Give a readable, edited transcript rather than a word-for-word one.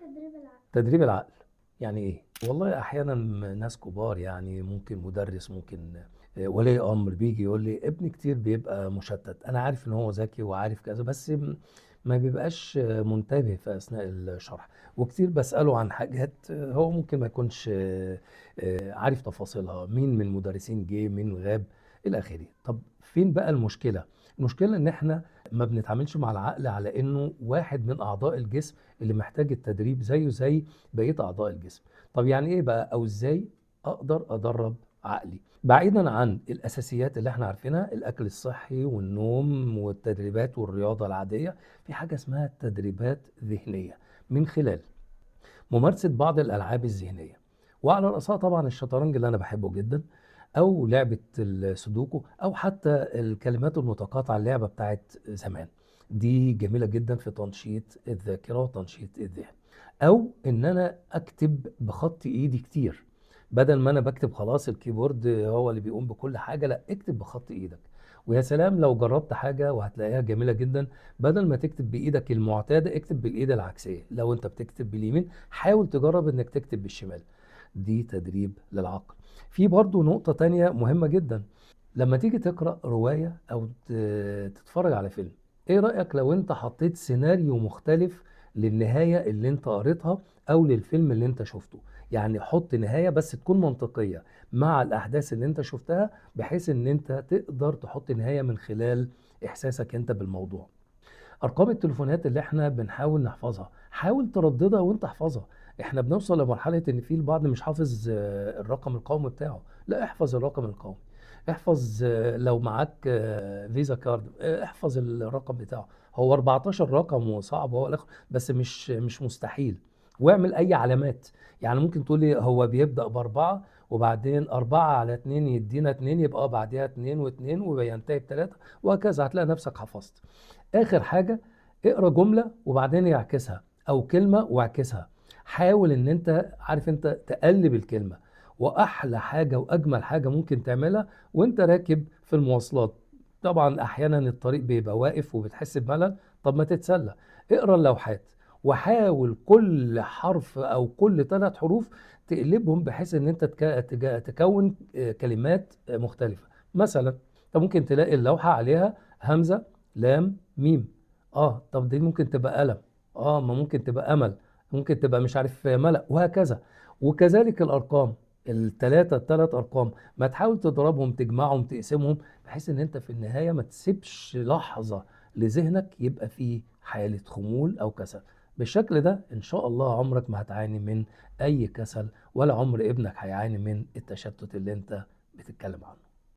تدريب العقل. تدريب العقل يعني ايه؟ والله احيانا ناس كبار، يعني ممكن مدرس، ممكن ولي امر بيجي يقول لي ابني كتير بيبقى مشتت. انا عارف ان هو ذكي وعارف كذا، بس ما بيبقاش منتبه في اثناء الشرح. وكتير بساله عن حاجات هو ممكن ما يكونش عارف تفاصيلها، مين من المدرسين جه، مين غاب، الى اخره. طب فين بقى المشكله؟ المشكله ان احنا ما بنتعاملش مع العقل على انه واحد من اعضاء الجسم اللي محتاج التدريب زيه زي بقية أعضاء الجسم. طب يعني إيه بقى، أو إزاي أقدر أدرب عقلي بعيدا عن الأساسيات اللي احنا عارفينها، الأكل الصحي والنوم والتدريبات والرياضة العادية؟ في حاجة اسمها تدريبات ذهنية من خلال ممارسة بعض الألعاب الذهنية، وعلى رأسها طبعا الشطرنج اللي أنا بحبه جدا، أو لعبة السودوكو، أو حتى الكلمات المتقاطعة، اللعبة بتاعت زمان دي جميلة جدا في تنشيط الذاكرة وتنشيط الذهن. أو إن أنا أكتب بخط إيدي كتير، بدل ما أنا بكتب خلاص الكيبورد هو اللي بيقوم بكل حاجة، لا، اكتب بخط إيدك. ويا سلام لو جربت حاجة وهتلاقيها جميلة جدا، بدل ما تكتب بإيدك المعتادة اكتب بالإيد العكسية. لو أنت بتكتب باليمين حاول تجرب إنك تكتب بالشمال. دي تدريب للعقل. في برضو نقطة تانية مهمة جدا، لما تيجي تقرأ رواية أو تتفرج على فيلم، إيه رأيك لو أنت حطيت سيناريو مختلف للنهاية اللي أنت قريتها أو للفيلم اللي أنت شفته؟ يعني حط نهاية بس تكون منطقية مع الأحداث اللي أنت شفتها، بحيث أن أنت تقدر تحط نهاية من خلال إحساسك أنت بالموضوع. ارقام التليفونات اللي احنا بنحاول نحفظها حاول ترددها وانت احفظها. احنا بنوصل لمرحلة ان في البعض مش حافظ الرقم القومي بتاعه، لا، احفظ الرقم القومي. احفظ لو معاك فيزا كارد احفظ الرقم بتاعه. هو 14 رقم وصعب هو الاخر، بس مش مستحيل. واعمل اي علامات، يعني ممكن تقولي هو بيبدأ باربعة وبعدين أربعة على اتنين يدينا اتنين، يبقى بعدها اتنين واتنين وينتهي بتلاتة، وهكذا هتلاقي نفسك حفظت. اخر حاجة اقرا جملة وبعدين يعكسها، او كلمة واعكسها. حاول ان انت عارف انت تقلب الكلمة. واحلى حاجة واجمل حاجة ممكن تعملها وانت راكب في المواصلات، طبعا احيانا الطريق بيبقى واقف وبتحس بملل، طب ما تتسلى، اقرا اللوحات وحاول كل حرف او كل 3 حروف تقلبهم بحيث ان انت تكون كلمات مختلفة. مثلا انت ممكن تلاقي اللوحة عليها همزة، لام، ميم. طب دي ممكن تبقى قلم، ما ممكن تبقى امل، ممكن تبقى مش عارف ملأ، وهكذا. وكذلك الارقام، الثلاث ارقام، ما تحاول تضربهم، تجمعهم، تقسمهم، بحيث ان انت في النهاية ما تسيبش لحظة لذهنك يبقى فيه حالة خمول او كسل. بالشكل ده ان شاء الله عمرك ما هتعاني من اي كسل، ولا عمر ابنك هيعاني من التشتت اللي انت بتتكلم عنه.